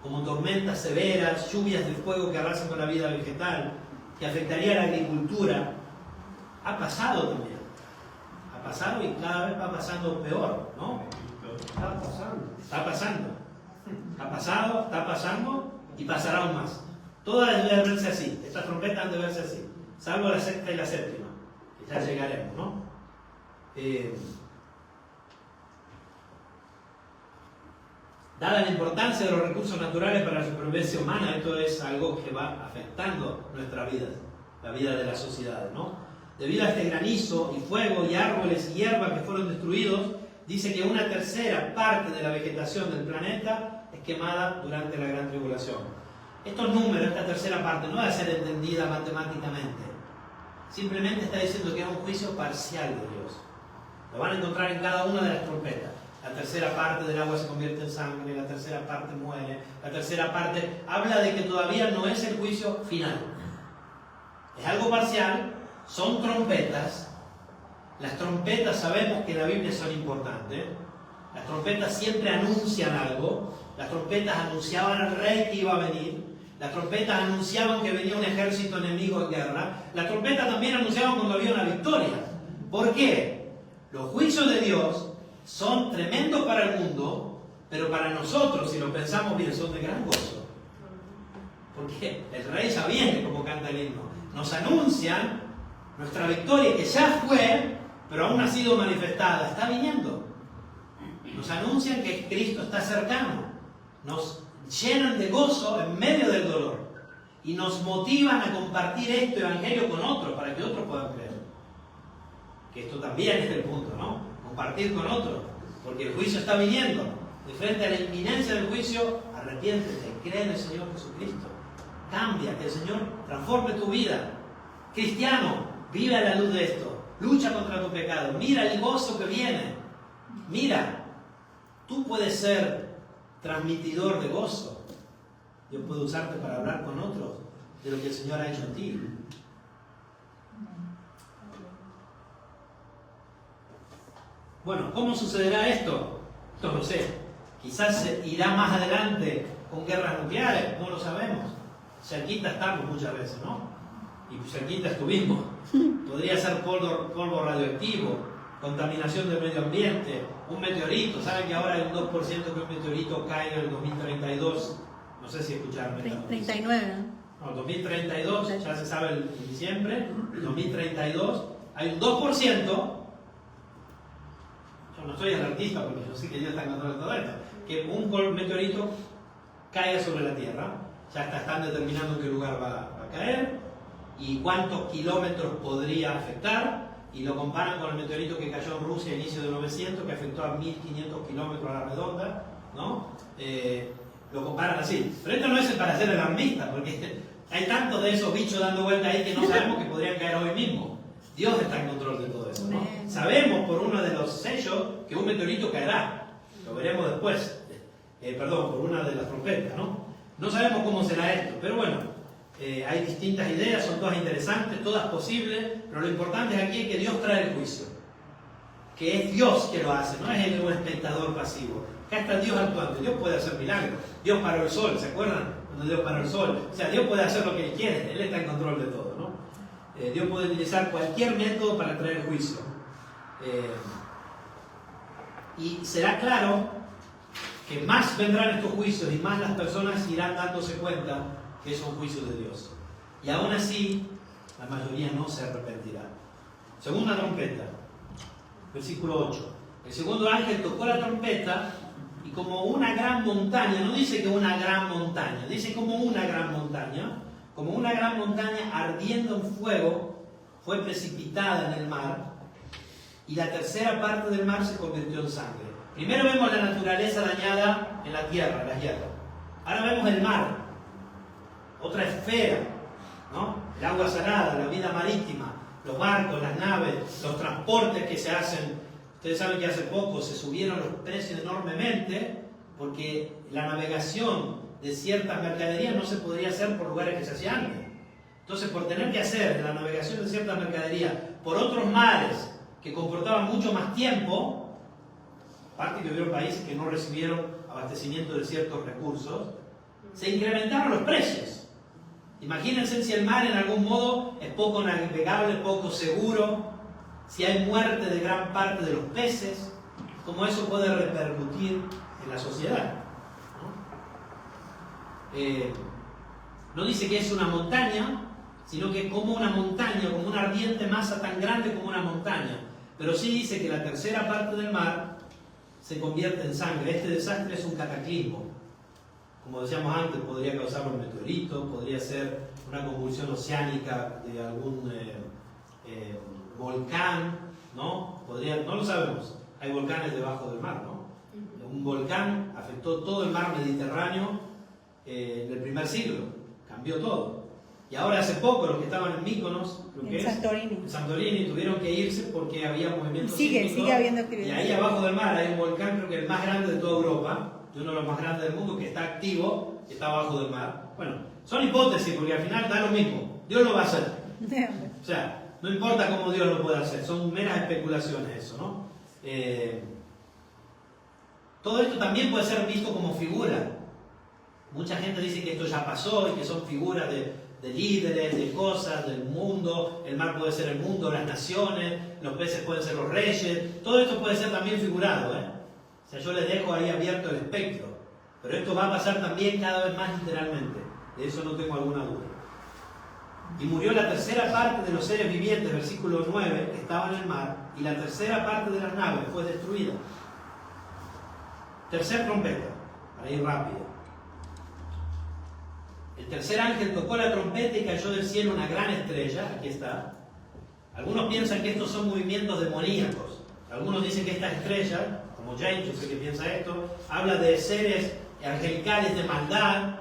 como tormentas severas, lluvias de fuego que arrasan con la vida vegetal, que afectaría a la agricultura. Ha pasado también. Ha pasado y cada vez va pasando peor, ¿no? Está pasando. Está pasando. Ha pasado, está pasando y pasará aún más. Todas deben verse así. Estas trompetas han de verse así. Salvo la sexta y la séptima. Que ya llegaremos, ¿no? Dada la importancia de los recursos naturales para la supervivencia humana, esto es algo que va afectando nuestra vida, la vida de las sociedades, ¿no? Debido a este granizo y fuego y árboles y hierba que fueron destruidos, dice que una tercera parte de la vegetación del planeta es quemada durante la gran tribulación. Estos números, esta tercera parte, no debe ser entendida matemáticamente. Simplemente está diciendo que es un juicio parcial de Dios. Lo van a encontrar en cada una de las trompetas. La tercera parte del agua se convierte en sangre, la tercera parte muere, la tercera parte habla de que todavía no es el juicio final. Es algo parcial, son trompetas. Las trompetas sabemos que en la Biblia son importantes. Las trompetas siempre anuncian algo. Las trompetas anunciaban al rey que iba a venir. Las trompetas anunciaban que venía un ejército enemigo en guerra. Las trompetas también anunciaban cuando había una victoria. ¿Por qué? Los juicios de Dios son tremendos para el mundo, pero para nosotros, si lo pensamos bien, son de gran gozo. Porque el rey ya viene, como canta el himno. Nos anuncian nuestra victoria, que ya fue, pero aún ha sido manifestada. Está viniendo. Nos anuncian que Cristo está cercano. Nos llenan de gozo en medio del dolor. Y nos motivan a compartir este evangelio con otros, para que otros puedan creer. Que esto también es el punto, ¿no? Compartir con otros, porque el juicio está viniendo. De frente a la inminencia del juicio, arrepiéntete, cree en el Señor Jesucristo. Cambia, que el Señor transforme tu vida. Cristiano, vive a la luz de esto. Lucha contra tu pecado. Mira el gozo que viene. Mira, tú puedes ser transmitidor de gozo. Dios puede usarte para hablar con otros de lo que el Señor ha hecho en ti. Bueno, ¿cómo sucederá esto? No lo sé. Quizás se irá más adelante con guerras nucleares, no lo sabemos. Cerquita estamos muchas veces, ¿no? Y cerquita estuvimos. Podría ser polvo radioactivo, contaminación del medio ambiente, un meteorito. ¿Saben que ahora hay un 2% que un meteorito caiga en el 2032? No sé si escucharon esta noticia. 39, ¿no? No, 2032, ya se sabe en diciembre, 2032, hay un 2%. Yo no soy alertista porque yo sé que Dios está en control de todo esto, que un meteorito caiga sobre la Tierra. Ya están determinando en qué lugar va a caer y cuántos kilómetros podría afectar, y lo comparan con el meteorito que cayó en Rusia a inicio del 900, que afectó a 1500 kilómetros a la redonda, ¿no? Lo comparan así. Pero esto no es para hacer alarmista, porque hay tantos de esos bichos dando vuelta ahí que no sabemos que podrían caer hoy mismo. Dios está en control de todo eso, ¿no? Sabemos por uno de los sellos que un meteorito caerá. Lo veremos después. Por una de las trompetas, ¿no? No sabemos cómo será esto, pero bueno, hay distintas ideas, son todas interesantes, todas posibles, pero lo importante aquí es que Dios trae el juicio. Que es Dios que lo hace, no es un espectador pasivo. Acá está Dios actuando, Dios puede hacer milagros. Dios paró el sol, ¿se acuerdan? Cuando Dios paró el sol. O sea, Dios puede hacer lo que Él quiere, Él está en control de todo, ¿no? Dios puede utilizar cualquier método para traer el juicio. Y será claro que más vendrán estos juicios y más las personas irán dándose cuenta que son juicios de Dios. Y aún así, la mayoría no se arrepentirá. Segunda trompeta, versículo 8. El segundo ángel tocó la trompeta y como una gran montaña, no dice que una gran montaña, dice como una gran montaña ardiendo en fuego, fue precipitada en el mar y la tercera parte del mar se convirtió en sangre. Primero vemos la naturaleza dañada en la tierra, la hierba. Ahora vemos el mar, otra esfera, ¿no? El agua salada, la vida marítima, los barcos, las naves, los transportes que se hacen. Ustedes saben que hace poco se subieron los precios enormemente porque la navegación de ciertas mercaderías no se podría hacer por lugares que se hacía antes. Entonces, por tener que hacer la navegación de ciertas mercaderías por otros mares que comportaban mucho más tiempo, aparte que hubieron países que no recibieron abastecimiento de ciertos recursos, se incrementaron los precios. Imagínense si el mar en algún modo es poco navegable, poco seguro, si hay muerte de gran parte de los peces, cómo eso puede repercutir en la sociedad. No dice que es una montaña, sino que como una montaña, como una ardiente masa tan grande como una montaña. Pero sí dice que la tercera parte del mar se convierte en sangre. Este desastre es un cataclismo. Como decíamos antes, podría causar un meteorito, podría ser una convulsión oceánica de algún volcán, ¿no? No lo sabemos. Hay volcanes debajo del mar, ¿no? Un volcán afectó todo el mar Mediterráneo en el primer siglo, cambió todo. Y ahora hace poco los que estaban en Míconos, en Santorini, tuvieron que irse porque había movimientos sísmicos. Sigue habiendo actividad. Y ahí abajo del mar hay un volcán, creo que el más grande de toda Europa, de uno de los más grandes del mundo, que está activo, que está abajo del mar. Bueno, son hipótesis porque al final da lo mismo. Dios lo va a hacer. O sea, no importa cómo Dios lo puede hacer, son meras especulaciones eso, ¿no? Todo esto también puede ser visto como figura. Mucha gente dice que esto ya pasó y que son figuras de líderes, de cosas, del mundo. El mar puede ser el mundo, las naciones, los peces pueden ser los reyes. Todo esto puede ser también figurado, ¿eh? O sea, yo les dejo ahí abierto el espectro. Pero esto va a pasar también cada vez más literalmente. De eso no tengo alguna duda. Y murió la tercera parte de los seres vivientes, versículo 9, que estaban en el mar, y la tercera parte de las naves fue destruida. Tercer trompeta, para ir rápido. El tercer ángel tocó la trompeta y cayó del cielo una gran estrella, aquí está. Algunos piensan que estos son movimientos demoníacos. Algunos dicen que esta estrella, como James, yo sé que piensa esto, habla de seres angelicales de maldad,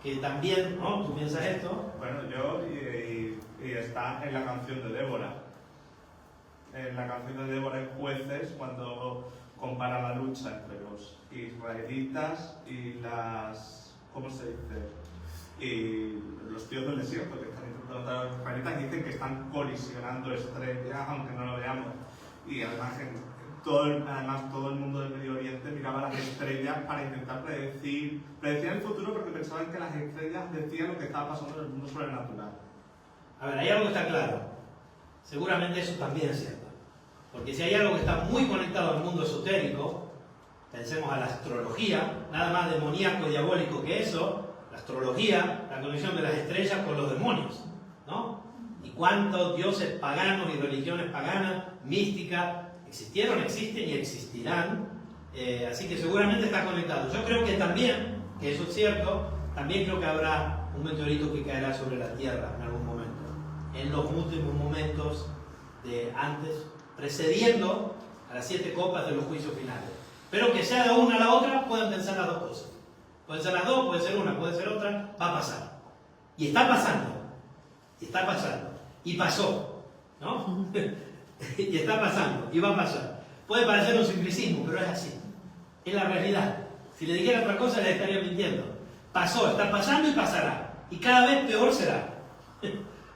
que también, ¿no? ¿Tú piensas esto? Bueno, y está en la canción de Débora. En la canción de Débora en Jueces, cuando compara la lucha entre los israelitas y las... ¿cómo se dice? Y los tíos del desierto que están intentando matar a los israelitas, dicen que están colisionando estrellas, aunque no lo veamos. Y además, todo el mundo del Medio Oriente miraba las estrellas para intentar predecir el futuro, porque pensaban que las estrellas decían lo que estaba pasando en el mundo sobrenatural. A ver, hay algo que está claro. Seguramente eso también es cierto. Porque si hay algo que está muy conectado al mundo esotérico, pensemos a la astrología, nada más demoníaco y diabólico que eso, la astrología, la conexión de las estrellas con los demonios, ¿no? Y cuántos dioses paganos y religiones paganas, místicas, existieron, existen y existirán. Así que seguramente está conectado. Yo creo que también, que eso es cierto, también creo que habrá un meteorito que caerá sobre la Tierra en algún momento. En los últimos momentos de antes, precediendo a las 7 copas de los juicios finales. Pero que sea de una a la otra, pueden pensar las dos cosas. Pueden ser las dos, puede ser una, puede ser otra, va a pasar. Y está pasando. Y está pasando. Y pasó. ¿No? Y está pasando. Y va a pasar. Puede parecer un simplicismo, pero es así. Es la realidad. Si le dijera otra cosa, le estaría mintiendo. Pasó, está pasando y pasará. y cada vez peor será.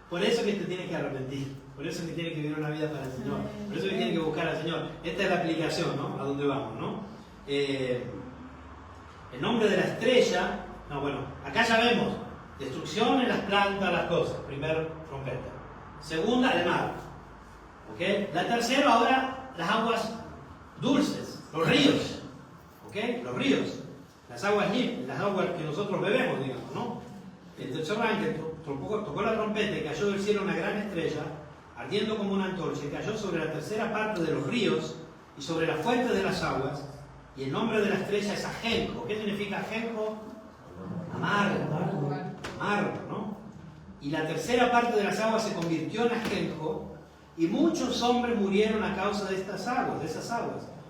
Por eso que te tienes que arrepentir, por eso que tienes que vivir una vida para el Señor, por eso que tienes que buscar al Señor. Esta es la aplicación, ¿no? A dónde vamos, ¿no? El nombre de la estrella, no, bueno, acá ya vemos destrucción en las plantas, las cosas, primer trompeta. Segunda, el mar. ¿Ok? La tercera, ahora, las aguas dulces, los ríos. ¿Ok? Los ríos. Las aguas que nosotros bebemos, digamos, ¿no? El tercer ángel tocó la trompeta y cayó del cielo una gran estrella, ardiendo como una antorcha, y cayó sobre la tercera parte de los ríos y sobre la fuente de las aguas. Y el nombre de la estrella es ajenjo. ¿Qué significa ajenjo? Amargo, ¿no? Y la tercera parte de las aguas se convirtió en ajenjo, y muchos hombres murieron a causa de esas aguas,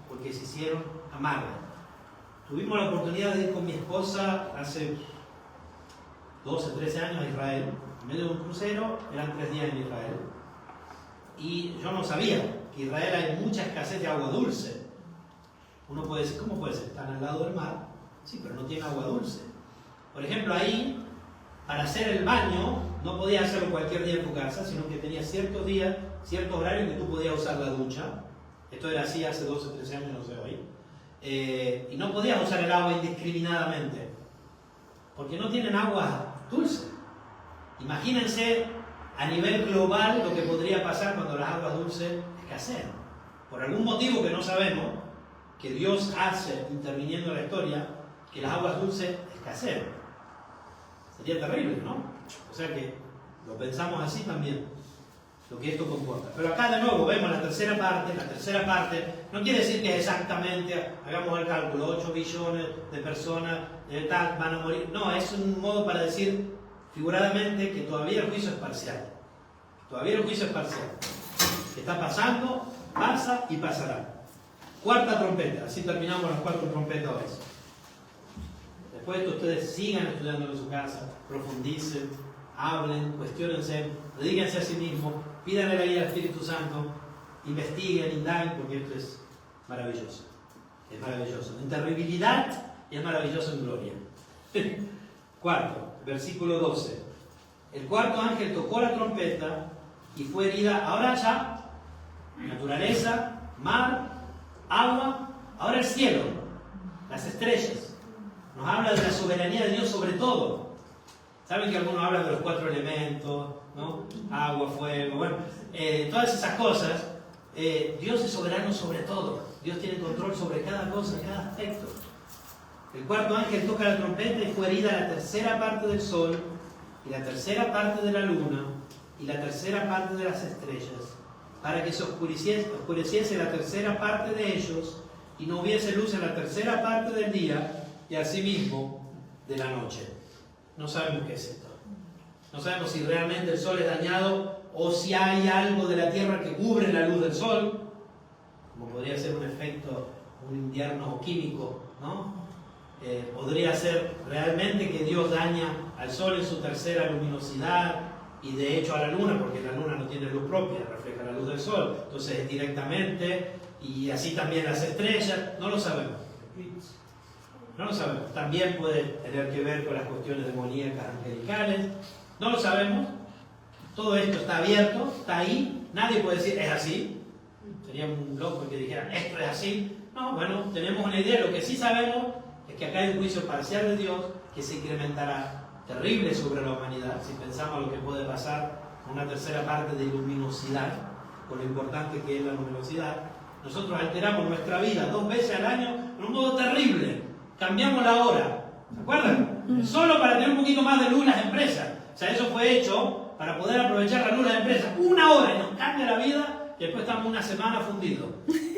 porque se hicieron amargas. Tuvimos la oportunidad de ir con mi esposa hace 12, 13 años a Israel, en medio de un crucero, eran 3 días en Israel, y yo no sabía que en Israel hay mucha escasez de agua dulce. Uno puede decir, ¿cómo puede ser? Están al lado del mar, sí, pero no tienen agua dulce. Por ejemplo, ahí, para hacer el baño, no podías hacerlo cualquier día en tu casa, sino que tenías ciertos días, cierto horario en que tú podías usar la ducha. Esto era así hace 12, 13 años, no sé hoy. Y no podías usar el agua indiscriminadamente, porque no tienen agua dulce. Imagínense a nivel global lo que podría pasar cuando las aguas dulces escasean. Por algún motivo que no sabemos, que Dios hace interviniendo en la historia, que las aguas dulces escasean. Sería terrible, ¿no? O sea que lo pensamos así también, lo que esto comporta. Pero acá de nuevo vemos la tercera parte no quiere decir que exactamente, hagamos el cálculo, 8 billones de personas tal van a morir. No, es un modo para decir figuradamente que todavía el juicio es parcial. Todavía el juicio es parcial. Que está pasando, pasa y pasará. Cuarta trompeta, así terminamos las 4 trompetas hoy. Después de esto ustedes sigan estudiando en su casa, profundicen, hablen, cuestionense, dedíquense a sí mismos, pídanle la guía al Espíritu Santo, investiguen, indaguen, porque esto es maravilloso. Es maravilloso. En terribilidad y es maravilloso en gloria. Cuarto, versículo 12. El cuarto ángel tocó la trompeta y fue herida. Ahora ya, naturaleza, mar, agua, ahora el cielo, las estrellas. Nos habla de la soberanía de Dios sobre todo. Saben que algunos hablan de los 4 elementos, ¿no? Agua, fuego, bueno, todas esas cosas. Dios es soberano sobre todo. Dios tiene control sobre cada cosa, cada aspecto. El cuarto ángel toca la trompeta y fue herida la tercera parte del sol, y la tercera parte de la luna, y la tercera parte de las estrellas, para que se oscureciese la tercera parte de ellos, y no hubiese luz en la tercera parte del día, y asimismo de la noche. No sabemos qué es esto. No sabemos si realmente el sol es dañado, o si hay algo de la tierra que cubre la luz del sol, como podría ser un efecto, un invierno químico, ¿no? Podría ser realmente que Dios daña al sol en su tercera luminosidad, y de hecho a la luna, porque la luna no tiene luz propia, refleja la luz del sol, entonces es directamente, y así también las estrellas. No lo sabemos. No lo sabemos. También puede tener que ver con las cuestiones demoníacas angelicales. No lo sabemos. Todo esto está abierto, está ahí. Nadie puede decir, es así. Sería un loco que dijera, esto es así. No, bueno, tenemos una idea. Lo que sí sabemos es que acá hay un juicio parcial de Dios que se incrementará terrible sobre la humanidad. Si pensamos lo que puede pasar con una tercera parte de luminosidad, con lo importante que es la luminosidad, nosotros alteramos nuestra vida 2 veces al año en un modo terrible. Cambiamos la hora, ¿se acuerdan? Solo para tener un poquito más de luz las empresas. O sea, eso fue hecho para poder aprovechar la luz de las empresas. 1 hora y nos cambia la vida, y después estamos una semana fundidos.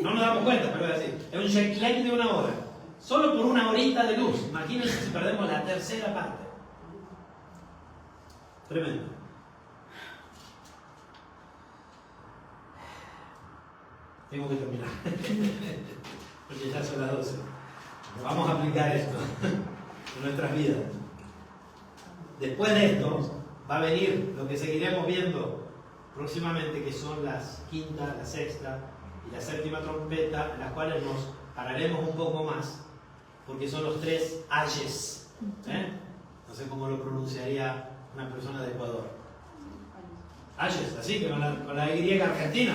No nos damos cuenta, pero es así. Es un check-light de 1 hora. Solo por 1 horita de luz. Imagínense si perdemos la tercera parte. Tremendo. Tengo que terminar. Porque ya son las 12. Vamos a aplicar esto en nuestras vidas. Después de esto va a venir lo que seguiremos viendo próximamente, que son las quinta, la sexta y la séptima trompeta, en las cuales nos pararemos un poco más, porque son los 3 ayes. No sé cómo lo pronunciaría una persona de Ecuador. Ayes, así que con la Y argentina.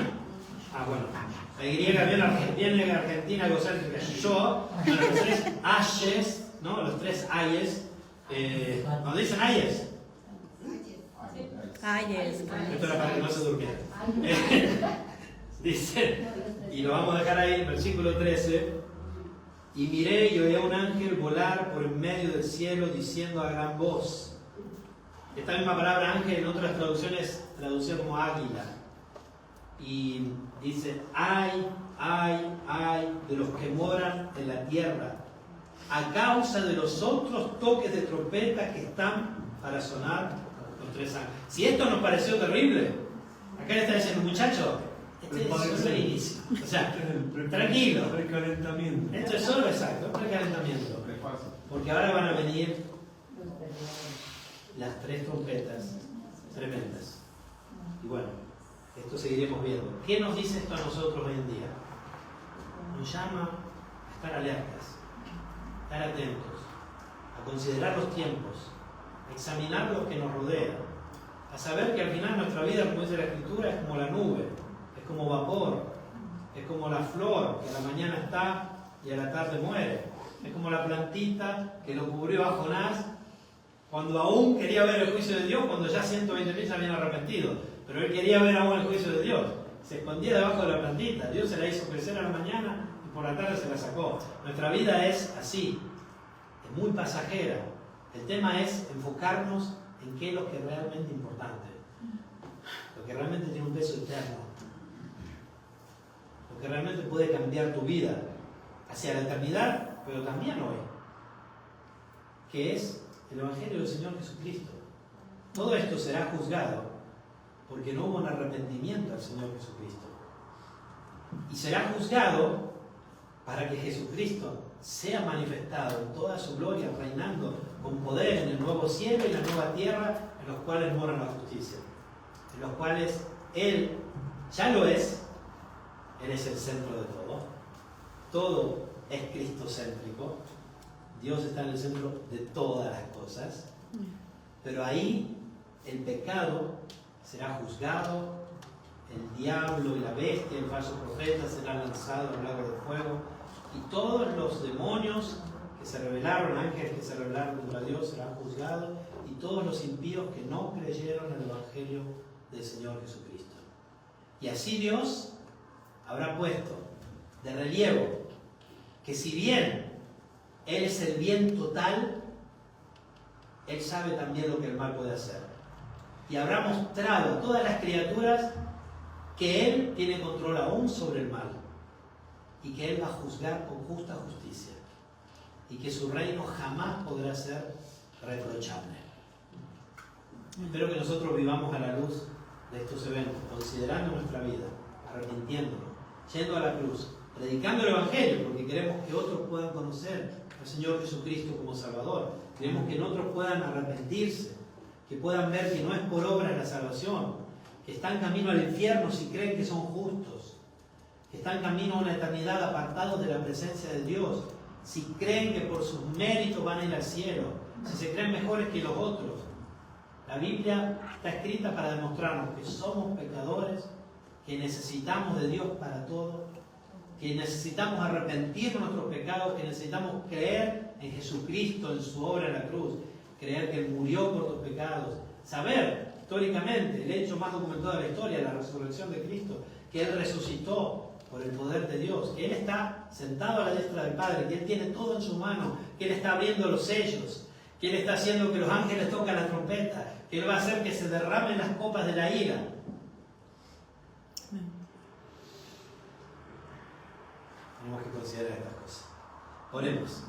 Ah, bueno. La Y viene argentina egocéntrica. Yo, los tres Ayes, ¿no? Los tres Ayes. ¿No dicen Ayes? Ayes. Esto era para que no se durmiera. Dice, y lo vamos a dejar ahí, versículo 13. Y miré y oí a un ángel volar por en medio del cielo diciendo a gran voz. Esta misma palabra ángel en otras traducciones traducida como águila. Y dice, ay de los que moran en la tierra, a causa de los otros toques de trompeta que están para sonar los tres ángeles. Si esto nos pareció terrible, acá le está diciendo, muchachos, este es solo el inicio. O sea, tranquilo. Precalentamiento. Esto es solo exacto, un precalentamiento. Porque ahora van a venir las tres trompetas tremendas. Y bueno, esto seguiremos viendo. ¿Qué nos dice esto a nosotros hoy en día? Nos llama a estar alertas, a estar atentos, a considerar los tiempos, a examinar lo que nos rodea, a saber que al final nuestra vida, como dice la Escritura, es como la nube, es como vapor, es como la flor que a la mañana está y a la tarde muere, es como la plantita que lo cubrió a Jonás cuando aún quería ver el juicio de Dios, cuando ya 120.000 se habían arrepentido, pero él quería ver aún el juicio de Dios. Se escondía debajo de la plantita, Dios se la hizo crecer a la mañana y por la tarde se la sacó. Nuestra vida es así, es muy pasajera. El tema es enfocarnos en qué es lo que es realmente importante, lo que realmente tiene un peso eterno, lo que realmente puede cambiar tu vida hacia la eternidad, pero también hoy, que es el Evangelio del Señor Jesucristo. Todo esto será juzgado porque no hubo un arrepentimiento al Señor Jesucristo. Y será juzgado para que Jesucristo sea manifestado en toda su gloria, reinando con poder en el nuevo cielo y la nueva tierra, en los cuales mora la justicia, en los cuales Él ya lo es. Él es el centro de todo. Todo es cristocéntrico. Dios está en el centro de todas las cosas. Pero ahí el pecado será juzgado, el diablo y la bestia, el falso profeta serán lanzados al lago de fuego, y todos los demonios que se rebelaron, ángeles que se rebelaron contra Dios, serán juzgados, y todos los impíos que no creyeron en el Evangelio del Señor Jesucristo. Y así Dios habrá puesto de relieve que si bien Él es el bien total, Él sabe también lo que el mal puede hacer. Y habrá mostrado a todas las criaturas que Él tiene control aún sobre el mal y que Él va a juzgar con justa justicia y que su reino jamás podrá ser reprochable. Espero que nosotros vivamos a la luz de estos eventos, considerando nuestra vida, arrepintiéndonos, yendo a la cruz, predicando el Evangelio, porque queremos que otros puedan conocer al Señor Jesucristo como Salvador. Queremos que otros puedan arrepentirse, que puedan ver que no es por obras la salvación, que están camino al infierno si creen que son justos, que están camino a una eternidad apartados de la presencia de Dios, si creen que por sus méritos van a ir al cielo, si se creen mejores que los otros. La Biblia está escrita para demostrarnos que somos pecadores, que necesitamos de Dios para todo, que necesitamos arrepentir de nuestros pecados, que necesitamos creer en Jesucristo, en su obra en la cruz, creer que Él murió por tus pecados, saber históricamente el hecho más documentado de la historia, la resurrección de Cristo, que Él resucitó por el poder de Dios, que Él está sentado a la diestra del Padre, que Él tiene todo en su mano, que Él está abriendo los sellos, que Él está haciendo que los ángeles toquen la trompeta, que Él va a hacer que se derramen las copas de la ira. Tenemos que considerar estas cosas. Oremos.